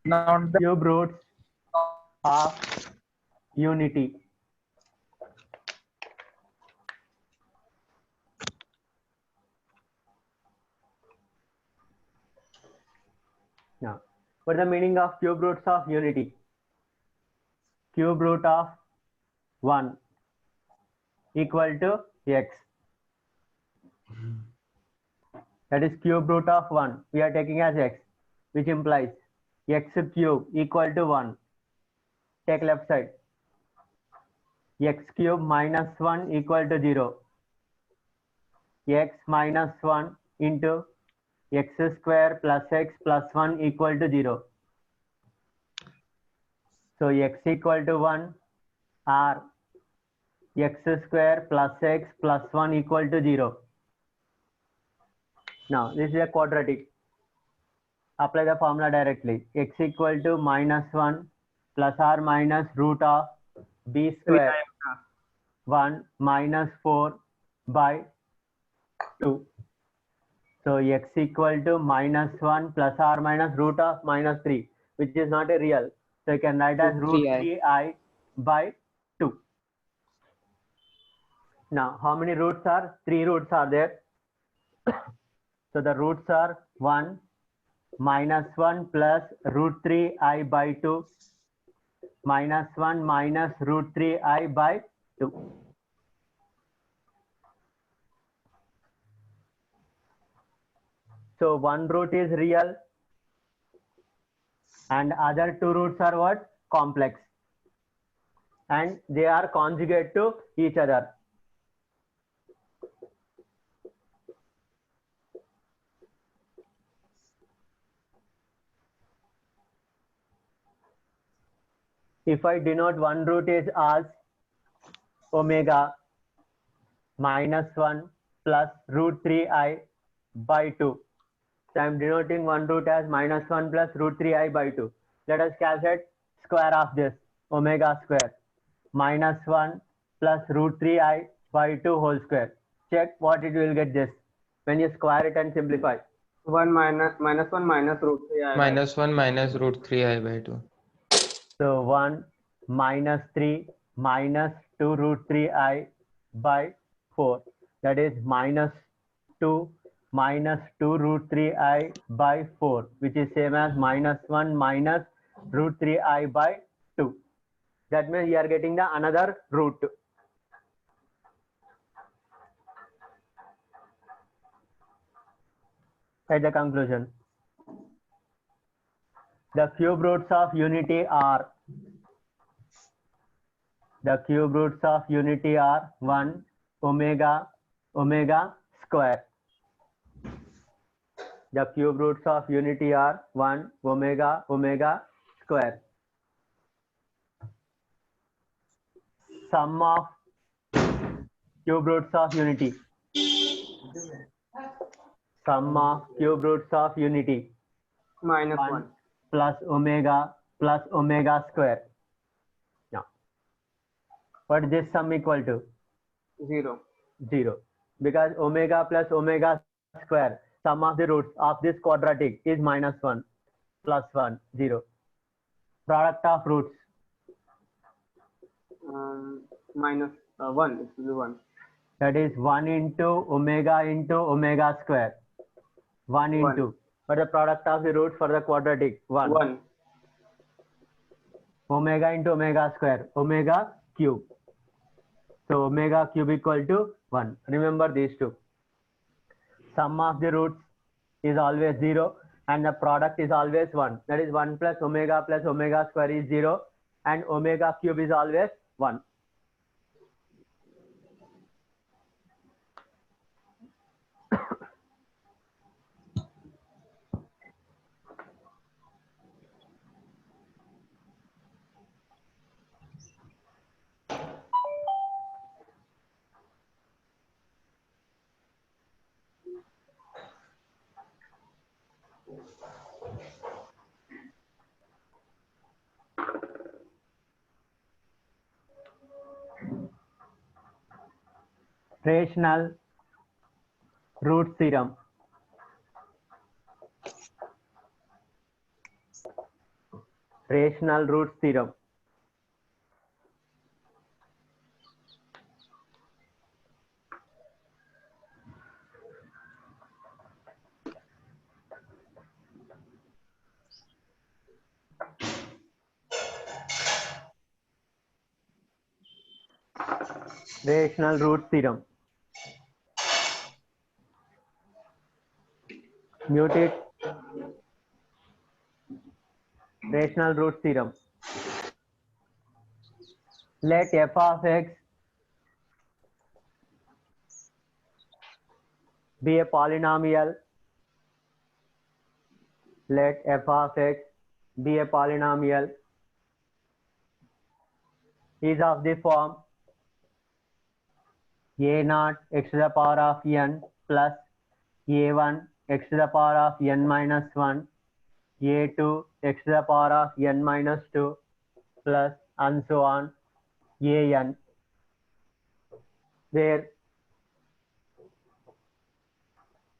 Now the cube roots of unity. Now, what is the meaning of cube roots of unity? Cube root of 1 equal to x. That is cube root of 1. We are taking as x, which implies x cube equal to 1. Take left side. X cube minus 1 equal to 0. X minus 1 into x square plus x plus 1 equal to 0. So x equal to 1 or x square plus x plus 1 equal to 0. Now this is a quadratic. Apply the formula directly. X equal to minus 1 plus or minus root of b square 1 minus 4 by 2. So x equal to minus 1 plus or minus root of minus 3, which is not a real. So you can write as root 3i by 2. Now, how many roots are? 3 roots are there. So the roots are 1, minus 1 plus root 3i by 2, minus 1 minus root 3i by 2. So one root is real and other 2 roots are what? Complex. And they are conjugate to each other. If I denote one root is as omega minus 1 plus root 3i by 2. So I am denoting one root as minus 1 plus root 3i by 2. Let us calculate square of this, omega square. Minus 1 plus root 3i by 2 whole square. Check what it will get this when you square it and simplify. 1 minus 1 minus root 3i minus 1 minus root 3i by 2. So 1 minus 3 minus 2 root 3i by 4. That is minus 2 minus 2 root 3i by 4, which is same as minus 1 minus root 3i by 2. That means you are getting the another root. At the conclusion, the cube roots of unity are 1 omega omega square. The cube roots of unity are 1 omega omega square. Sum of cube roots of unity. Sum of cube roots of unity. minus 1 plus omega square. Now, what is this sum equal to? 0. 0. Because omega plus omega square, sum of the roots of this quadratic is minus 1 plus 1, 0. Product of roots. Minus 1. This will be 1. That is 1 into omega square. 1 into. But the product of the root for the quadratic? 1. 1. Omega into omega square. Omega cube. So omega cube equal to 1. Remember these two. Sum of the roots is always 0 and the product is always 1. That is 1 plus omega square is 0 and omega cube is always 1. Rational root theorem. Rational root theorem. Rational root theorem. Mute it. Rational root theorem. Let f of x be a polynomial. Let f of x be a polynomial is of the form a0 x to the power of n plus a1 x to the power of n minus 1, a2 x to the power of n minus 2 plus and so on an, where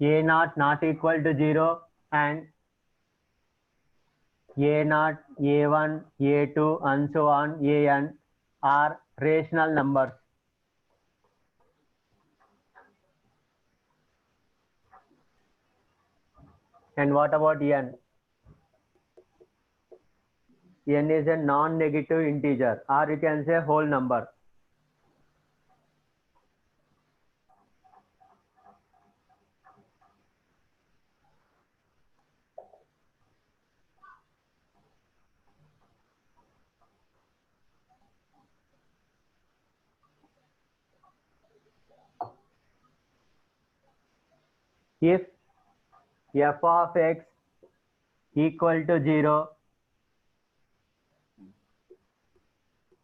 a0 not equal to 0 and a0, a1, a2 and so on an are rational numbers. And what about n? N is a non-negative integer, or you can say whole number. If f of x equal to 0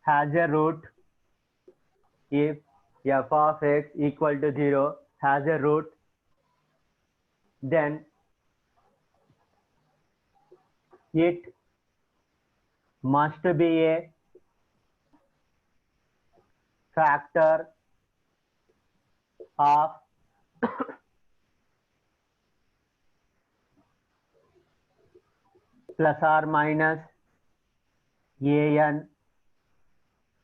has a root, if f of x equal to 0 has a root, then it must be a factor of plus or minus an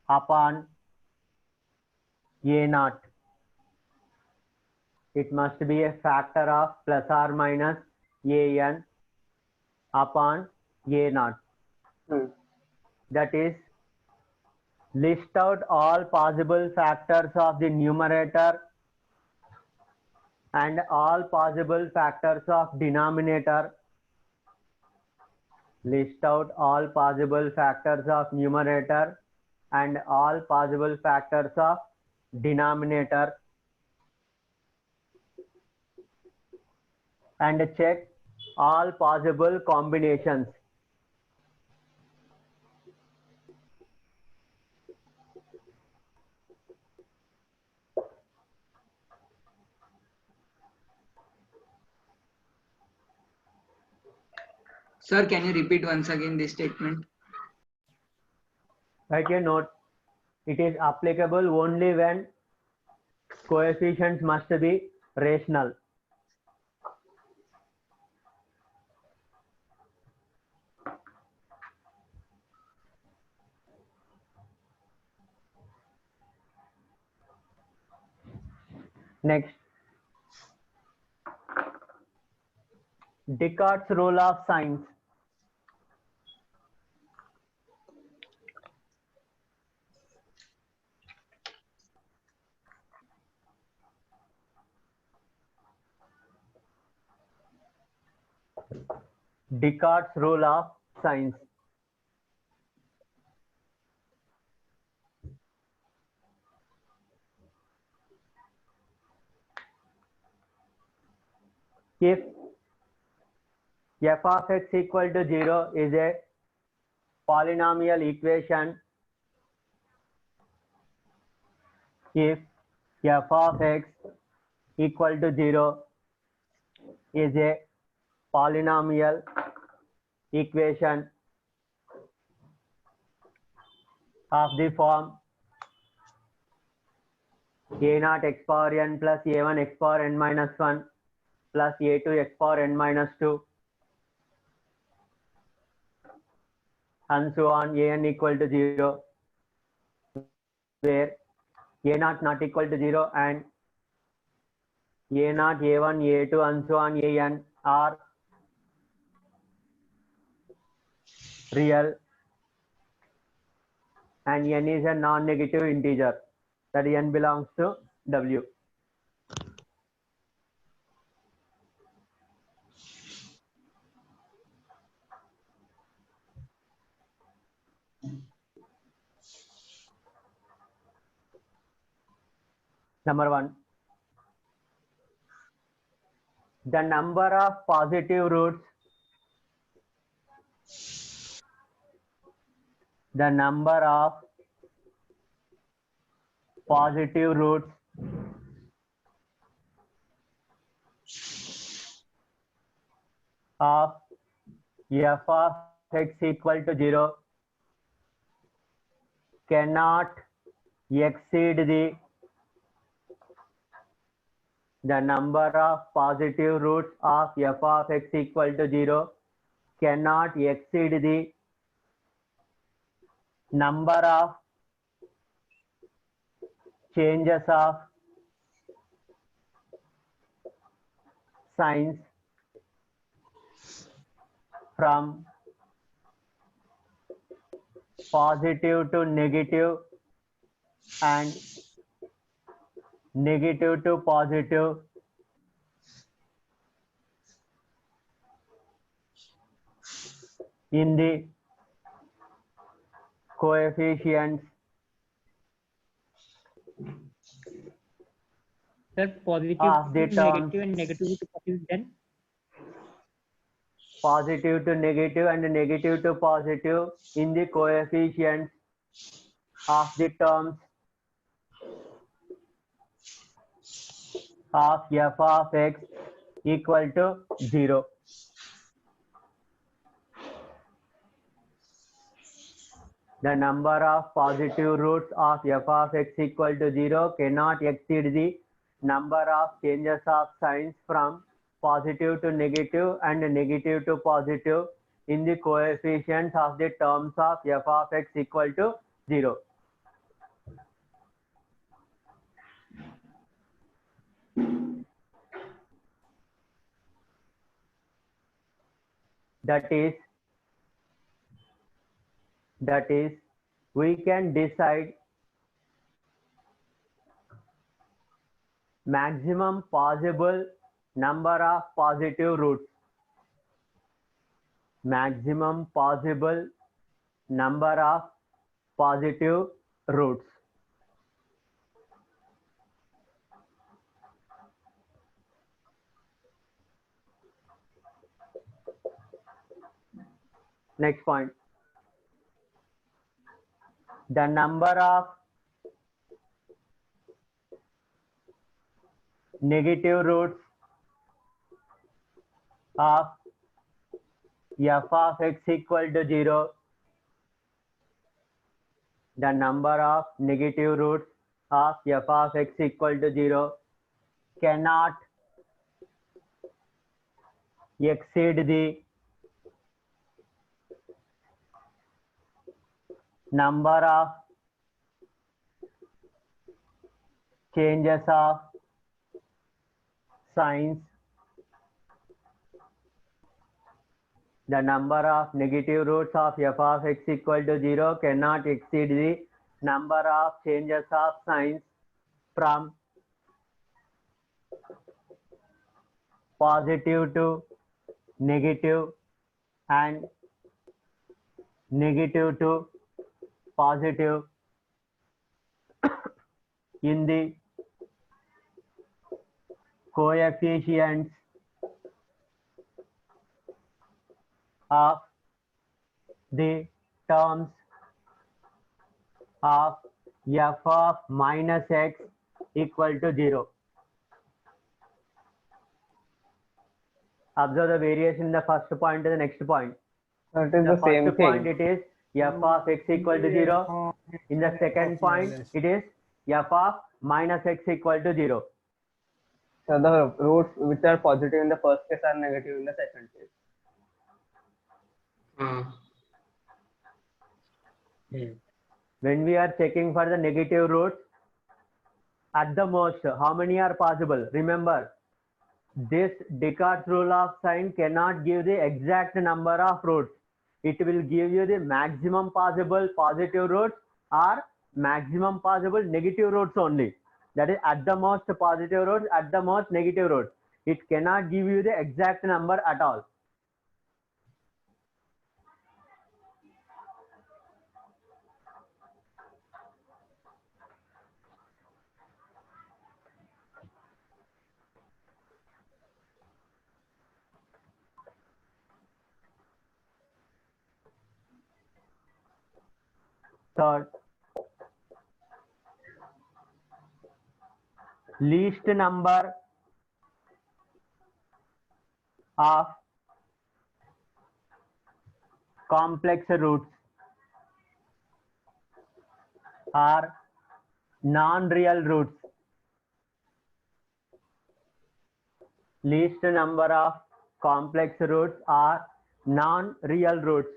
upon a0. It must be a factor of plus or minus an upon a0. That is, list out all possible factors of the numerator and all possible factors of denominator. List out all possible factors of numerator and all possible factors of denominator, and check all possible combinations. Sir, can you repeat once again this statement? Write a note. It is applicable only when coefficients must be rational. Next, Descartes' rule of signs. Descartes' rule of signs. If f of x equal to 0 is a polynomial equation, if f of x equal to 0 is a polynomial equation of the form a naught x power n plus a1 x power n minus 1 plus a2 x power n minus 2 and so on, an equal to 0, where a naught not equal to 0 and a naught, a1, a2 and so on, an are real and n is a non-negative integer, that n belongs to W. Number 1, the number of positive roots, the number of positive roots of f of x equal to 0 cannot exceed the number of positive roots of f of x equal to 0 cannot exceed the number of changes of signs from positive to negative and negative to positive in the coefficients Sir, positive of the to terms, negative and negative to positive, then positive to negative and negative to positive in the coefficients of the terms of f of x equal to 0. The number of positive roots of f of x equal to 0 cannot exceed the number of changes of signs from positive to negative and negative to positive in the coefficients of the terms of f of x equal to 0. That is, we can decide maximum possible number of positive roots. Maximum possible number of positive roots. Next point. The number of negative roots of f of x equal to 0. The number of negative roots of f of x equal to 0 cannot exceed the number of changes of signs. The number of negative roots of f of x equal to 0 cannot exceed the number of changes of signs from positive to negative and negative to positive in the coefficients of the terms of f of minus x equal to 0. Observe the variation in the first point to the next point. So it is The the same first point thing. it is f of x equal to 0. In the second point it is f of minus x equal to 0. So the roots which are positive in the first case are negative in the second case. When we are checking for the negative roots, at the most, how many are possible? Remember, this Descartes rule of sign cannot give the exact number of roots. It will give you the maximum possible positive roots or maximum possible negative roots only. That is at the most positive roots, at the most negative roots. It cannot give you the exact number at all. Third, least number of complex roots are non-real roots. Least number of complex roots are non-real roots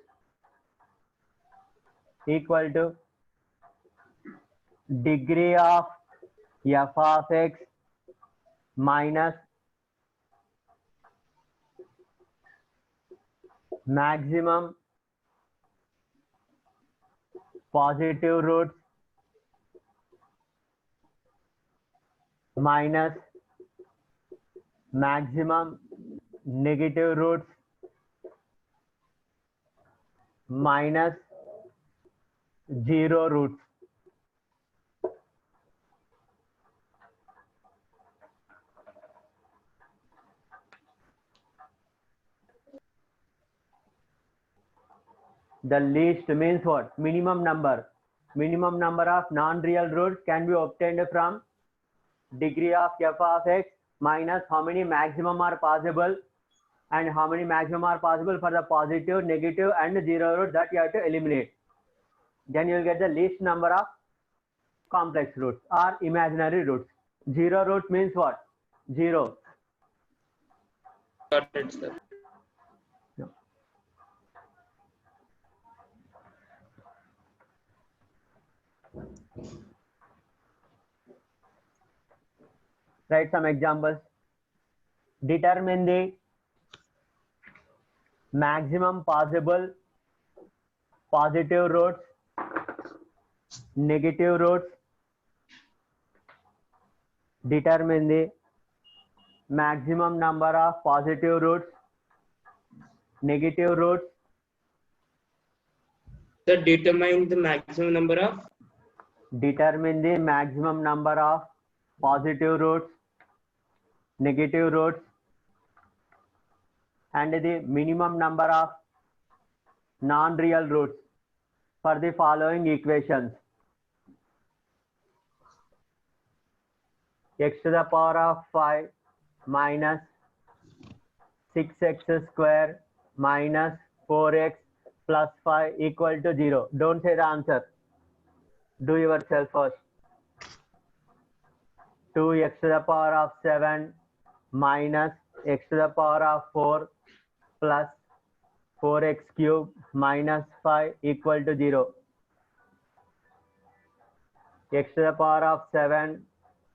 equal to degree of f of x minus maximum positive roots minus maximum negative roots minus 0 roots. The least means what? Minimum number. Minimum number of non-real roots can be obtained from degree of f of x minus how many maximum are possible and how many maximum are possible for the positive, negative and 0 root that you have to eliminate. Then you will get the least number of complex roots or imaginary roots. 0 root means what? 0. Got it, sir. Write some examples. Determine the maximum possible positive roots, negative roots. Determine the maximum number of positive roots, negative roots. Sir, determine the maximum number of Determine the maximum number of positive roots, negative roots, and the minimum number of non-real roots for the following equations. X to the power of 5 minus 6x square minus 4x plus 5 equal to 0. Don't say the answer. Do yourself first. 2x to the power of 7 minus x to the power of 4 plus 4x cube minus 5 equal to 0. X to the power of 7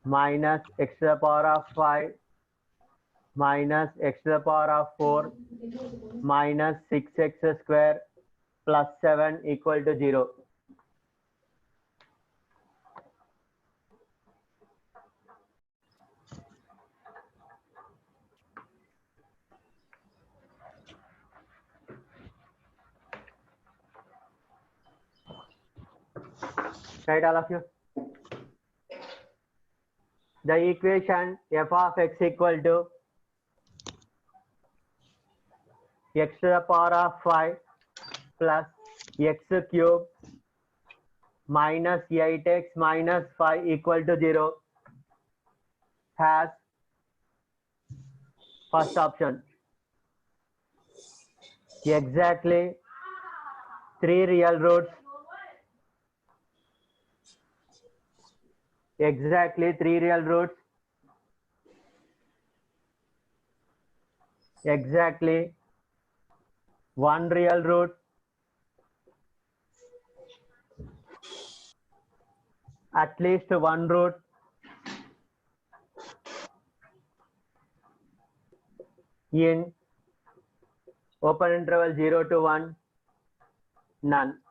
minus x to the power of 5 minus x to the power of 4 minus 6x square plus 7 equal to 0. Right, all of you? The equation f of x equal to x to the power of 5 plus x cube minus 8x minus 5 equal to 0 has first option exactly 3 real roots Exactly 3 real roots. Exactly 1 real root. At least 1 root. In open interval 0 to 1. None.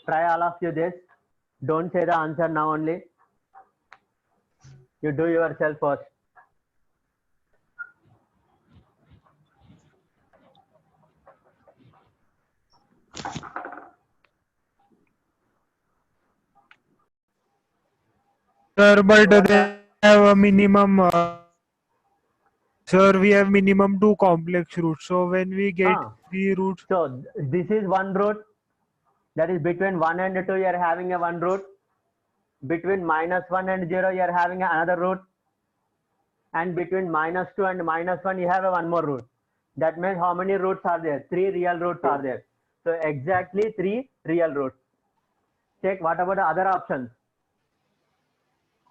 Try all of you this. Don't say the answer now only. You do yourself first. Sir, but What they have a minimum. Sir, we have minimum 2 complex roots. So when we get Ah. 3 roots, So this is 1 root. That is between 1 and 2 you are having a 1 root. Between -1 and 0 you are having another root. And between -2 and -1 you have a 1 more root. That means how many roots are there? 3 real roots are there. So exactly 3 real roots. Check what about the other options?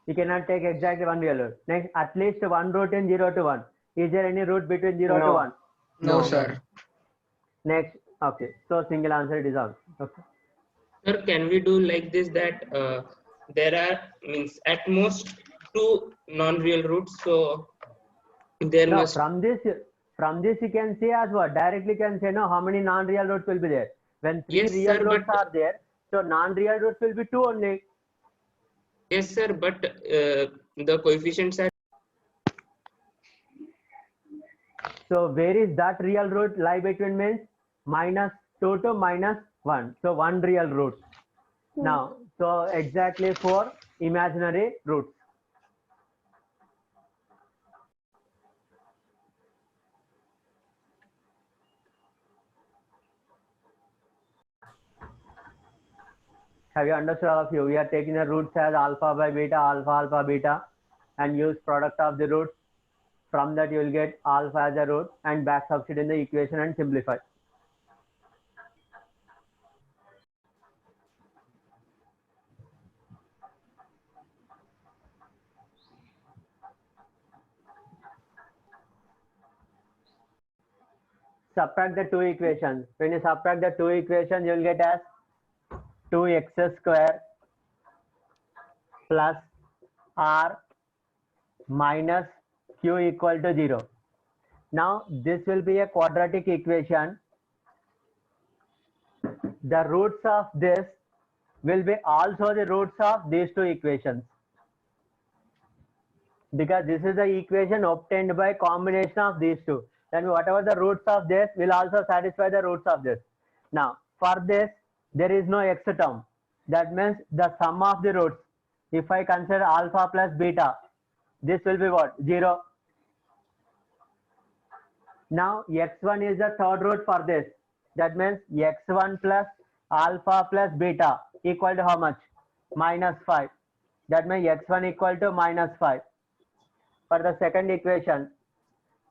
You cannot take exactly 1 real root. Next, at least 1 root in 0 to 1. Is there any root between 0 to No. 1? No, sir. Next, okay. So single answer it is out. Okay. Sir, can we do like this that there are means at most 2 non-real roots, so there No, must from this you can say as what? Directly can say no how many non-real roots will be there. When 3 Yes, real sir, roots but are there, so non-real roots will be 2 only. yes, sir, but the coefficients are So where is that real root lie between means -2 to -1. So 1 real root. Now, so exactly 4 imaginary roots. Have you understood all of you? We are taking the roots as alpha by beta, alpha, alpha, beta, and use product of the roots. From that you will get alpha as a root and back substitute in the equation and simplify. Subtract the 2 equations. When you subtract the 2 equations, you will get as 2x square plus r minus q equal to 0. Now this will be a quadratic equation. The roots of this will be also the roots of these 2 equations. Because this is the equation obtained by combination of these 2. Then whatever the roots of this will also satisfy the roots of this. Now for this there is no x term. That means the sum of the roots. If I consider alpha plus beta, this will be what? 0. Now x1 is the third root for this. That means x1 plus alpha plus beta equal to how much? -5. That means x1 equal to -5. For the second equation,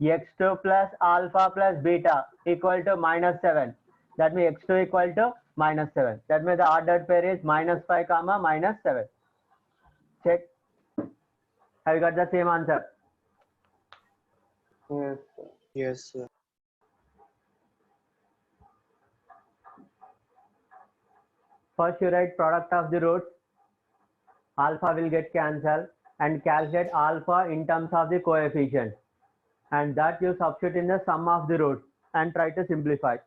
x2 plus alpha plus beta equal to -7. That means x2 equal to -7. That means the ordered pair is -5 comma -7. Check. Have you got the same answer? Yes, sir. Yes, sir. First you write product of the roots. Alpha will get cancelled and calculate alpha in terms of the coefficient. And that you substitute in the sum of the roots and try to simplify.